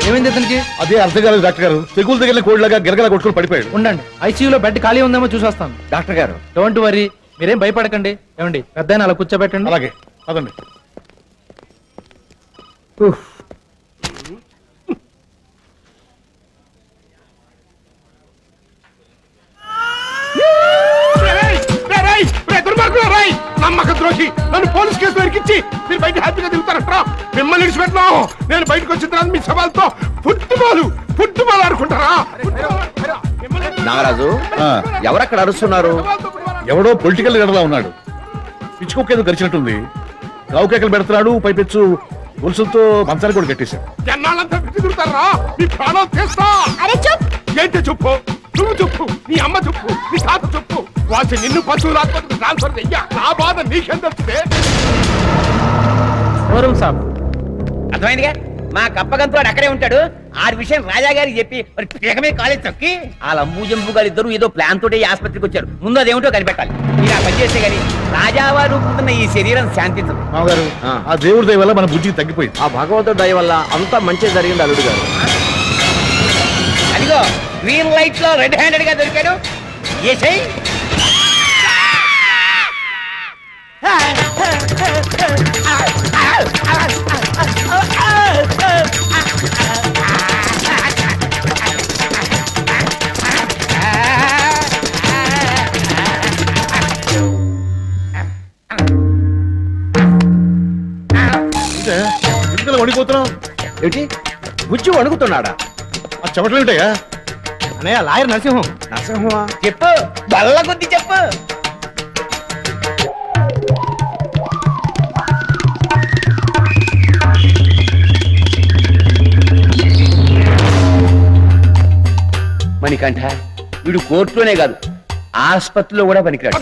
ఏమైంది అతనికి? అదే అర్థం కాలేదు డాక్టర్ గారు. తెగులు దగ్గర కోడిలాగా గిరగలా కొట్టుకుని పడిపోయాడు. ఉండండి, ఐసీయూలో బెడ్ ఖాళీ ఉందేమో చూసొస్తాను. డాక్టర్ గారు డోంట్ వరీ, మీరేం భయపడకండి. ఏమండి పెద్ద అలా కూర్చోబెట్టండి. అలాగే అదండి. నమ్మక ద్రోహి, నన్ను పోలీస్ కేసులో ఇరికించి మీరు బయట హ్యాపీగా తిరుగుతారంటారా? మిమ్మల్ని విడిచిపెట్టినావు. నేను బయటకు వచ్చిన తర్వాత మీ సవాల్తో ఫుట్బాల్ ఆడుకుంటారా? నాగరాజు ఎవరక్కడ అరుస్తున్నారు? ఎవడో పొలిటికల్ లీడర్లా ఉన్నాడు. పిచ్చుకోకేదో గరిచినట్టుంది. రావు కేకలు పెడుతున్నాడు. పైపెచ్చు గొలుసులతో మంచాన్ని కూడా కట్టేశాడు. జనాలంతా విడిచి తిరుగుతారా? మీ ప్రాణాలు తీస్తా. ఏంటి చెప్పు? నువ్వు చెప్పు, నీ అమ్మ చెప్పు, నీ తాత చెప్పు. వాసి నిన్ను పశువులు ఆత్మహత్యకు ట్రాన్స్ఫర్ చెయ్యా. నా బాధ నీకేం తెలుస్తుంది? అర్థమైందిగా, మా కప్పగంతుడు అక్కడే ఉంటాడు. ఆ విషయం రాజా గారికి చెప్పి మరి పీకమే కాలేజ్ తొక్కి ఆ లంబూ జంబు గారు ఇద్దరు ఏదో ప్లాన్ తోటి ఆసుపత్రికి వచ్చారు. ముందు అదేమిటో కనిపెట్టాలి. మీరు ఆ పని చేస్తే గానీ రాజావారు పుట్టిన ఈ శరీరం శాంతించదు. మామగారు, ఆ దేవుడి దయ వల్ల మన బుద్ధికి తగ్గిపోయింది. ఆ భగవంతుడి దయ వల్ల అంతా మంచి జరిగింది అల్లుడు గారు. అదిగో గ్రీన్ లైట్ లో రెడ్ హ్యాండెడ్ గా దొరికాడు. ఏసై ఎందుకలా వణిపోతున్నావు? ఏంటి బుజ్జి వణుకుతున్నాడా? ఆ చెమటలు ఉంటాయా? అన్నయ్య లాయర్ నరసింహం. నరసింహమా? చెప్పు, బల్ల కొద్ది చెప్పు. మణికంఠ, వీడు కోర్టులోనే కాదు ఆసుపత్రిలో కూడా పనికిరాడు.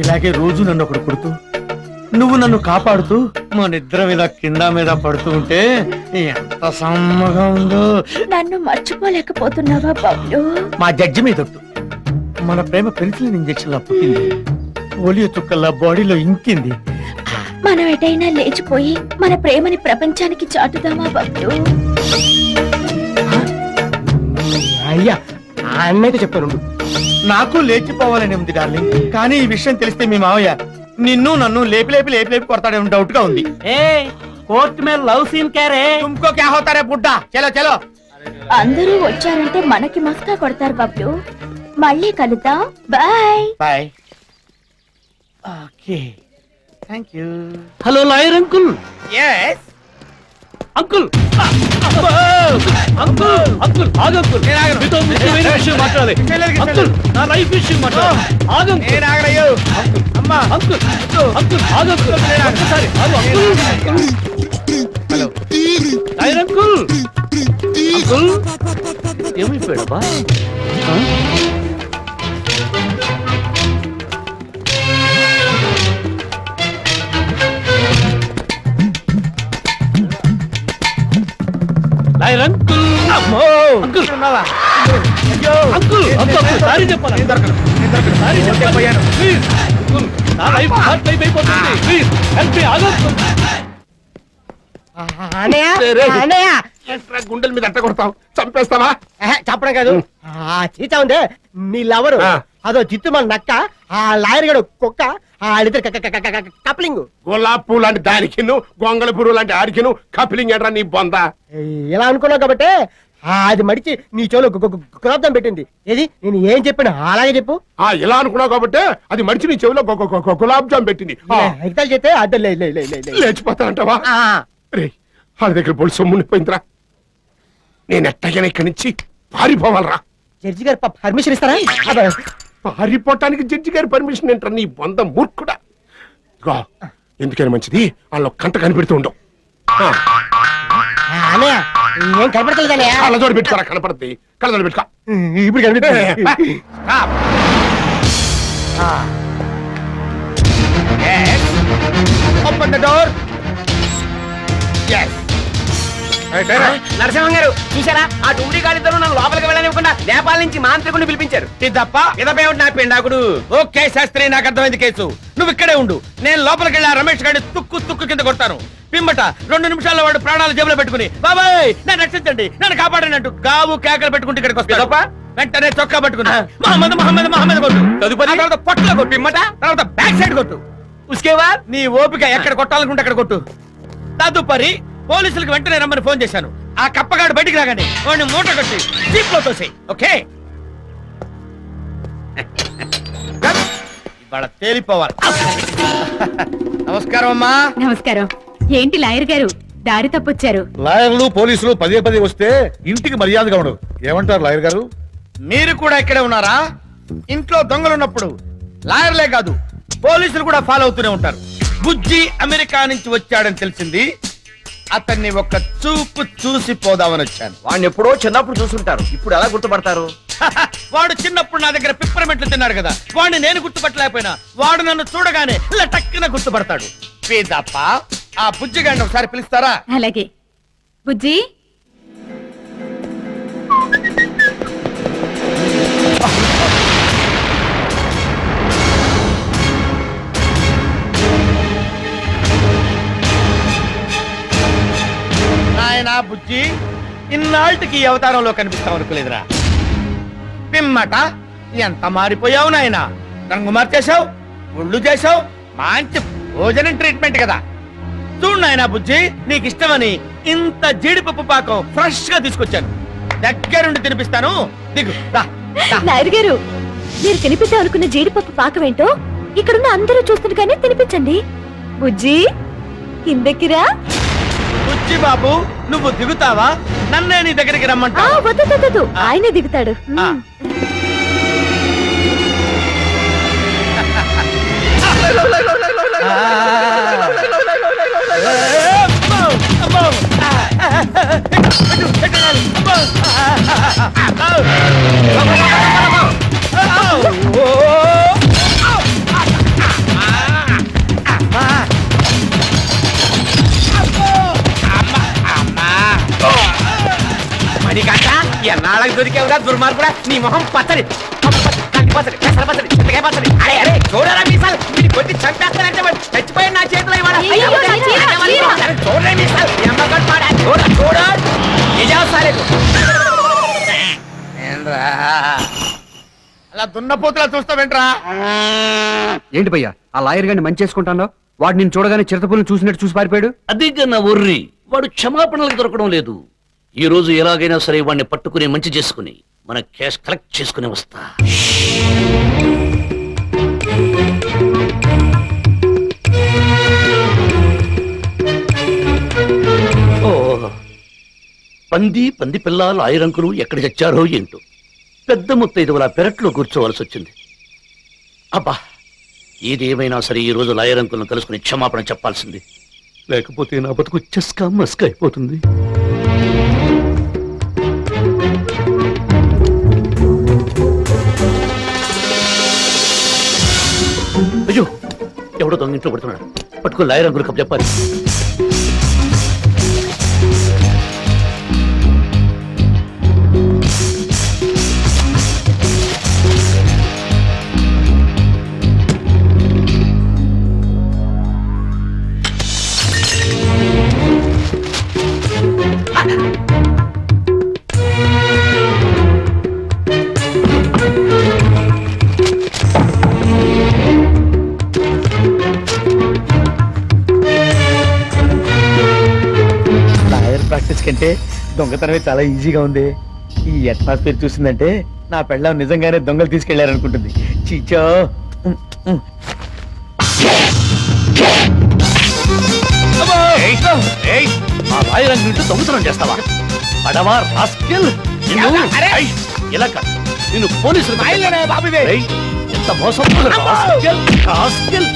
ఇలాగే రోజు నన్ను ఒకడు కొడుతూ నువ్వు నన్ను కాపాడుతూ మనిద్దరం ఇలా కింద మీద పడుతూ ఉంటే ఎంత సమ్మగా ఉందో. నన్ను మర్చిపోలేకపోతున్నావా బాబు? మా జడ్జి మీద ఒట్టు. మన ప్రేమ పెన్సిలిన్ ఇంజెక్షన్ లా పుట్టింది, పోలియో చుక్కల్లా బాడీలో ఇంకింది. మనం ఎటైనా లేచిపోయి మన ప్రేమని ప్రపంచానికి చాటుదామా బాబు? అయ్యా ఆ అన్నయ్యతో చెప్పాను. నాకు లేచిపోవాలని ఉంది డార్లింగ్, కానీ ఈ విషయం తెలిస్తే మీ మావయ్య నిన్ను నన్ను లేపి లేపి లేపి లేపి కొడతాడేమో డౌట్ గా ఉంది. కోర్టు మీద లవ్ సీన్ క్యారే. తుమ్కో క్యా హోతారే బుడ్డా. చలో చలో. అందరూ వచ్చారంటే మనకి మస్కా కొడతారు బాబు. మళ్ళీ కలుద్దాం. Bye bye. Okay, thank you. Hello lawyer uncle. Yes uncle uncle uncle ఆగు అంకుల్. మీతో ముఖ్యమైన విషయం మాట్లాడాలి. అంకుల్, నా లైఫ్ విషయం మాట్లాడాలి. ఆగు అంకుల్. అమ్మా అంకుల్ అంకుల్ ఆగు అంకుల్. ఒక్కసారి ఆగు uncle. Hello lawyer uncle. Uncle ఏమైపోయాడబ్బా? Lawyer uncle. అమ్మో అంకుల్ ఉన్నావా? అయ్యో అంకుల్ అంకుల్ సారీ చెప్పాలి. సారీ చెప్పాను ప్లీజ్. అంకుల్ నా లైఫ్ హార్ట్ లైఫ్ అయిపోతుంది. Please help me. ఆగు గుండెల మీద అట్ట కొడతావు, చంపేస్తావా? చెప్పడం కాదు, ఆ చీచా ఉందే మీ లవరు, అదో జిత్తు మన నక్క, ఆ లాయర్ గడు కుక్క, ఆడిద్దరు కప్లింగ్. గులాబ్ పూ లాంటి దానికి గొంగళ పురుగు లాంటి ఆడికిను కపిలింగ్ ఎట్రా నీ బొంద. ఇలా అనుకున్నావు కాబట్టి అది మడిచి నీ చెవులో గులాబ్జాం పెట్టింది. ఏది నేను ఏం చెప్పిన అలాగే చెప్పు. ఇలా అనుకున్నావు కాబట్టి అది మడిచి నీ చెవిలో గులాబ్ జామ్ పెట్టింది. ఎగతాలు చేస్తే అద్దె లేచిపోతానంటావా? రే వాళ్ళ దగ్గర పొడి సొమ్ము ఉండిపోయిందిరా. నేను ఎట్టగైనా ఇక్కడి నుంచి పారిపోవాలరా. జడ్జి గారు పర్మిషన్ ఇస్తారా? పారిపోవటానికి జడ్జి గారి పర్మిషన్ ఏంట్రా నీ బొంద మూర్ఖుడా. ఎందుకైనా మంచిది వాళ్ళ కంట కనిపెడుతూ ఉండవు. ఏం కనపడతలేదా? కళ్ళజోడు పెట్టుకోరా, కనపడుద్ది. కళ్ళజోడు పెట్టుకో. ఇప్పుడు కనిపిస్తుంది. Open the door. Yes. Narasimham గారు చూసారా ఆ డుమ్డి గాలిద్దరూ నన్ను లోపలికి వెళ్ళనివ్వకుండా నేపాల్ నుంచి మాంత్రికుడిని పిలిపించారు. తప్ప ఇదపేమిటి నా పిండాకుడు? ఓకే శాస్త్రి, నాకు అర్థమైంది కేసు. నువ్వు ఇక్కడే ఉండు, నేను లోపలికి వెళ్ళి ఆ రమేష్ గారిని తుక్కు తుక్కు కింద కొడతాను. పిమ్మట 2 నిమిషాల్లో వాడు ప్రాణాలు జేబులో పెట్టుకుని బాబాయ్ నన్ను రక్షించండి, నన్ను కాపాడండి అంటూ గావు కేకలు పెట్టుకుంటే ఇక్కడికి వస్తాడు. వెంటనే చొక్కా పట్టుకున్నా మహమ్మద్ మహమ్మద్ మహమ్మద్ కొట్టు. తదుపరి? ఆ తర్వాత పొట్టలో కొట్టు. పిమ్మట తర్వాత బ్యాక్ సైడ్ కొట్టు. ఉస్కేవా నీ ఓపిక ఎక్కడ కొట్టాలనుకుంటే అక్కడ కొట్టు. తదుపరి పోలీసులకు వెంటనే రమ్మని ఫోన్ చేశాను. ఆ కప్పగాడు బయటికి రాగానే వాడిని మూట కట్టి జీప్ లో తోసేయ్. ఓకే, ఇవాళ తేలిపోవాలి. నమస్కారం అమ్మా. నమస్కారం. ఏంటి లాయర్ గారు దారి తప్పొచ్చారు? లాయర్లు పోలీసులు పదే పదే వస్తే ఇంటికి మర్యాదగా ఉండదు. ఏమంటారు లాయర్ గారు? మీరు కూడా ఇక్కడే ఉన్నారా? ఇంట్లో దొంగలు ఉన్నప్పుడు లాయర్లే కాదు పోలీసులు కూడా ఫాలో అవుతూనే ఉంటారు. బుజ్జి అమెరికా నుంచి వచ్చాడని తెలిసింది. అతన్ని ఒక చూపు చూసి పోదామని వచ్చాను. వాడిని ఎప్పుడో చిన్నప్పుడు చూసుంటారు, ఇప్పుడు ఎలా గుర్తుపడతారు? వాడు చిన్నప్పుడు నా దగ్గర పిప్పరమెట్లు తిన్నాడు కదా, వాడిని నేను గుర్తుపట్టలేకపోయినా వాడు నన్ను చూడగానే ఇలా టక్కున గుర్తుపడతాడు. పేదప్ప, ఆ బుజ్జిగాడిని ఒకసారి పిలుస్తారా? అలాగే. బుజ్జి, నాయనా బుజ్జి, ఇన్నాళ్ళకి ఈ అవతారంలో కనిపిస్తావు అనుకోలేదురా. పిమ్మట ఎంత మారిపోయావు నాయనా. రంగు మార్చేశావు, ఒళ్ళు చేశావు, మంచి భోజనం ట్రీట్మెంట్ కదా. చూడు నాయనా బుజ్జి, నీకు ఇష్టమని ఇంత జీడిపప్పు పాకం ఫ్రెష్ గా తీసుకొచ్చాను. దగ్గరుండి తినిపిస్తాను. దిగు రా. లాయర్ గారు, మీరు తినిపిద్దాం అనుకున్న జీడిపప్పు పాకమేంటో ఇక్కడున్న అందరూ చూస్తుండగానే తినిపించండి. బుజ్జి, కిందకిరా. బుజ్జి బాబు, నువ్వు దిగుతావా? నన్నే నీ దగ్గరికి రమ్మంటా. వద్దు, ఆయనే దిగుతాడు. ఆ. మణికంట ఎన్నాళ్ళకి దొరికేవురా దుర్మార్గుడా. నీ మొహం పచ్చడి పచ్చడి పెసర పచ్చడి చింతకాయ పచ్చడి. అరే అరే చూడరా మీసాలు, మీరు కొట్టి చంపేస్తానంటే వాడు చచ్చిపోయాడు నా చేతిలో ఇవాళ. అయ్యో, చీమ. చూడరే మీసాలు, ఎమ్మగొట్టు పాడా. చూడ చూడ నిజం సాలేదు. అలా దున్నపోతులా చూస్తావేంట్రా? ఏంటి భయ్యా ఆ లాయర్ గారిని మంచి చేసుకుంటాను? వాడు నేను చూడగానే చిరతపుల్ని చూసినట్టు చూసి పారిపోయాడు. అది నా ఒర్రి, వాడు క్షమాపణలకు దొరకడం లేదు. ఈ రోజు ఎలాగైనా సరే వాడిని పట్టుకుని మంచి చేసుకుని మన క్యాష్ కలెక్ట్ చేసుకుని వస్తా. ఓ పంది పిల్ల లాయరంకులు ఎక్కడ చచ్చారో ఏంటో. పెద్ద ముత్తైదువుల పెరట్లో కూర్చోవలసి వచ్చింది. అబ్బా, ఏదేమైనా సరే ఈ రోజు లాయరంకులను కలుసుకుని క్షమాపణ చెప్పాల్సింది. లేకపోతే నా బతుకు చెస్కా మస్కా అయిపోతుంది. అయ్యో, ఎవడో దొంగ ఇంట్లో పడుతున్నాడు. పట్టుకుని లాయరంకులు కప్పు చెప్పాలి. లాయర్ ప్రాక్టీస్ కంటే దొంగతనమే చాలా ఈజీగా ఉంది. ఈ అట్మాస్ఫియర్ చూసిందంటే నా పెళ్ళం నిజంగానే దొంగలు తీసుకెళ్లారనుకుంటుంది. చీచో. ఆ లాయరంగు ఇంట్లో దొంగతనం చేస్తావా? అడవా రాస్కెల్. ఇలా కాదు, నిన్ను పోలీసులు ఎంత మోసం. రాస్కెల్,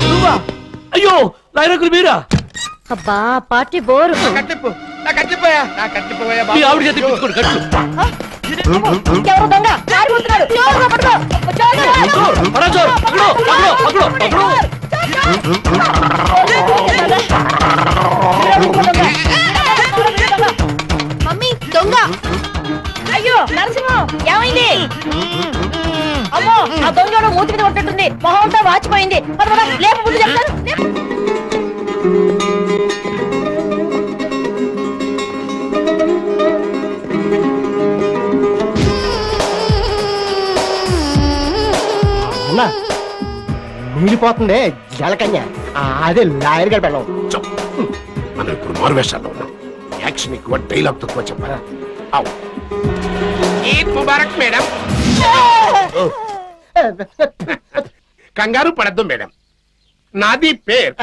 నువ్వా? అయ్యో, లాయరంగులు మీరా? అబ్బా, పార్టీ బోరు. కట్టిప్పు, నా కట్టిపోయా, నా కట్టిపోయా మీ ఆవిడ చేతి పిచ్చుకోడు కట్టు. ఎవరు దొంగ? పారిపోతున్నాడు. జోరుగా పట్టుకో. జోరుగా. పరాజో, పకడో, పకడో, పకడో, పకడో. నరసింహం ఏమైంది? అమ్మో ఆ దొంగడు మూతి మీద కొట్టేట్టుంది, మొహం అంతా వాచిపోయింది. పద పద, లేపు ముందు చెప్తాను. లేపు. అన్నా మిగిలిపోతుంది జలకన్య, అదే లాయర్ గారు పెళ్ళం. మనం ఇప్పుడు మారువేషాల్లో ఉన్నాం. యాక్షన్ ఎక్కువ, డైలాగ్ తక్కువ చెప్పారా? అవు ఈద్ ముబారక్ మేడం. కంగారు పడద్దు మేడం. నాది పేరు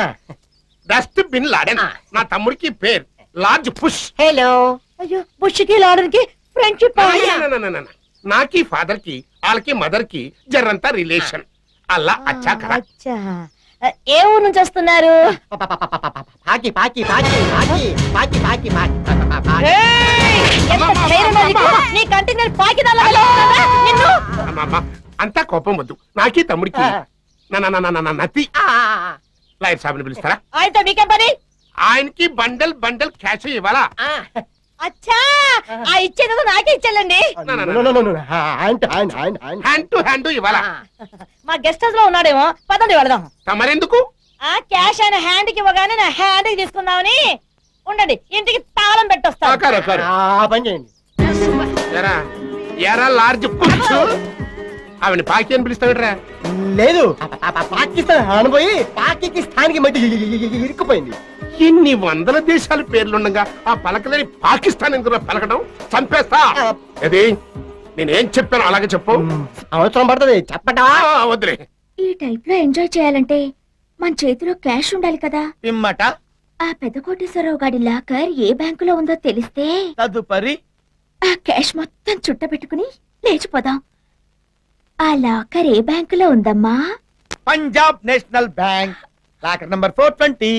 డస్ట్ బిన్ లాడెన్. నా తమ్ముడికి పేరు లార్జ్ పుష్. హలో. అయ్యో బుష్కి లాడనికి ఫ్రెండ్షిప్. నాకి ఫాదర్ కి వాళ్ళకి మదర్ కి జర్రంతా రిలేషన్. అల్లా అచ్చా కరా. అచ్చా. ఏ ఊరు నుంచి వస్తున్నారు? పాకి పాకి పాకి పాకి పాకి పాకి పాకి. ఏయ్! ఎంత ధైర్యం నీకు? నీ కంటికి నేను పాకి తగలగలనా? నిన్ను అమ్మమ్మ, అంతా కోపం వద్దు. నాకి తమ్ముడికి నతి. లాయర్ సాబ్ ని పిలుస్తారా? ఆయనతో మీకేం పని? ఆయనకి బండల్ బండల్ క్యాష్ ఇవ్వాలా? అచ్చా ఆ ఇచ్చేదో నాకే ఇచ్చేయండి. హ్యాండ్ టు హ్యాండ్ ఇవ్వాలా? మా గెస్ట్ హౌస్ లో ఉన్నాడేమో, పదండి వెళదాం. తమరెందుకు? ఆ క్యాష్ ఆయన హ్యాండ్ కి ఇవ్వగానే నా హ్యాండ్ కి తీసుకుందామని. ఉండండి, ఇంటికి తాళం పెట్టొస్తా. పని చేయండి. ఎరా ఎరా లార్జ్ పుష్. ఆవిడ పాకి అని పిలుస్తావిడ్రా? లేదు, పాకిస్తాన్ అనుపోయి పాకిస్తాన్కి మధ్య ఇరుక్కుపోయింది. ఎన్ని వందల దేశాల పేర్లుండగా ఆ పలకలేని పాకిస్తాన్ ఎందుకు పలకడం? చంపేస్తా. అది నేనేం చెప్పాను అలాగే చెప్పు. అవసరం పడుతుంది చెప్పటా. వదిలే. ఈ టైప్ లో ఎంజాయ్ చేయాలంటే మన చేతిలో క్యాష్ ఉండాలి కదా. పిమ్మట ఆ పెద్ద కోటేశ్వరరావు గారి లాకర్ ఏ బ్యాంకులో ఉందో తెలిస్తే తదుపరి ఆ క్యాష్ మొత్తం చుట్టబెట్టుకుని లేచిపోదాం. ఆ లాకర్ ఏ బ్యాంకులో ఉందమ్మా? Punjab national bank locker number 420.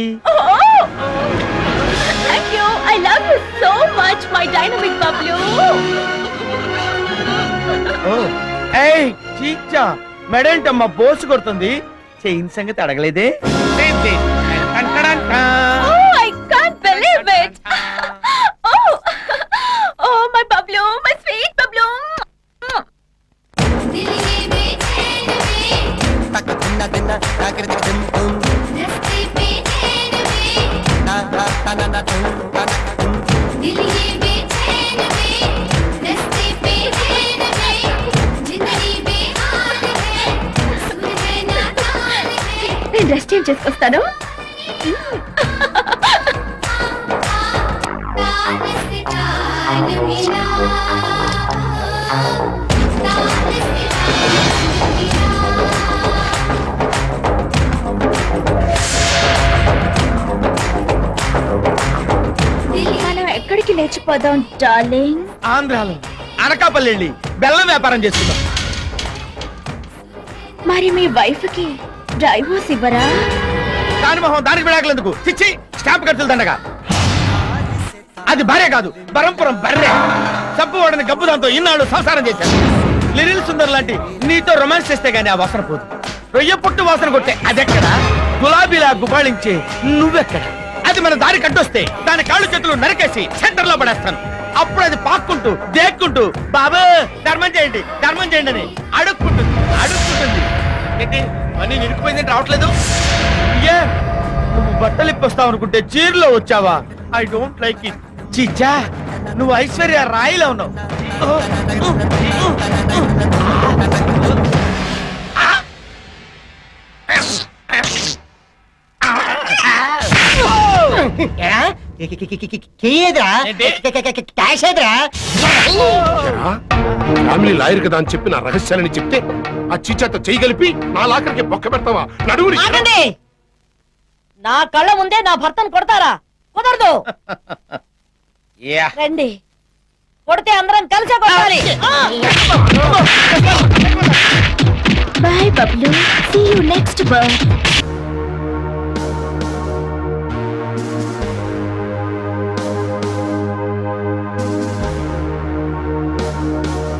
Thank you. I love you so much, my dynamic Bablu. ఏయ్ చీచా, మెడేంటమ్మా బోసు కొడుతుంది? చైన్ సంగతి అడగలేదే? Oh, I can't believe it. Oh, my Bablu, my sweet Bablu. నేను డ్రెస్ చేంజ్ చేసుకొస్తాను. మనం ఎక్కడికి లేచిపోదాం డార్లింగ్? ఆంధ్రాలో అనకాపల్లి వెళ్ళి బెల్లం వ్యాపారం చేసుకుందాం. మరి మీ వైఫ్ కి డైవోర్స్ ఇవ్వరా? దాని మొహం దానికి విడాకులందుకు? చిచ్చి, స్టాంప్ ఖర్చులు దండగా. అది భార్య కాదు, బరంపురం బర్రె. చంపువాడని గబ్బు దాంతో ఇన్నాళ్ళు సంసారం చేశాను. లిరిల్ సుందర్ లాంటి నీతో రొమాన్స్ చేస్తే గానీ ఆ వాసన పోదు. రొయ్య పుట్టు వాసన కొట్టే అదెక్కడ? గులాబీలా గుబాళించే నువ్వెక్కడ? అది మన దారి కట్టొస్తే దాని కాళ్ళు చేతులు నరికేసి సెంటర్ లో పడేస్తాను. అప్పుడు అది పాక్కుంటూ దేక్కుంటూ బాబు ధర్మం చేయండి అని అడుక్కుంటుంది. ఏంటి మనీ నిరుకుపోయింది రావట్లేదు? ఏ నువ్వు బట్టలు ఇప్పొస్తావు అనుకుంటే చీరలో వచ్చావా? I don't like it. చీచా, నువ్వు ఐశ్వర్య రాయిలో ఉన్నావు. ఫ్యామిలీ లాయర్ కదా అని చెప్పి నా రహస్యాలని చెప్తే ఆ చీచాతో చేయగలిపి నా లాకర్కి బొక్క పెడతావా? నడుగుని నా కళ్ళ ముందే నా భర్తను కొడతారా? కుదరదు. రండి, కొడితే అందరం కలిసే కొట్టాలి. Bye Bablu, see you next birth.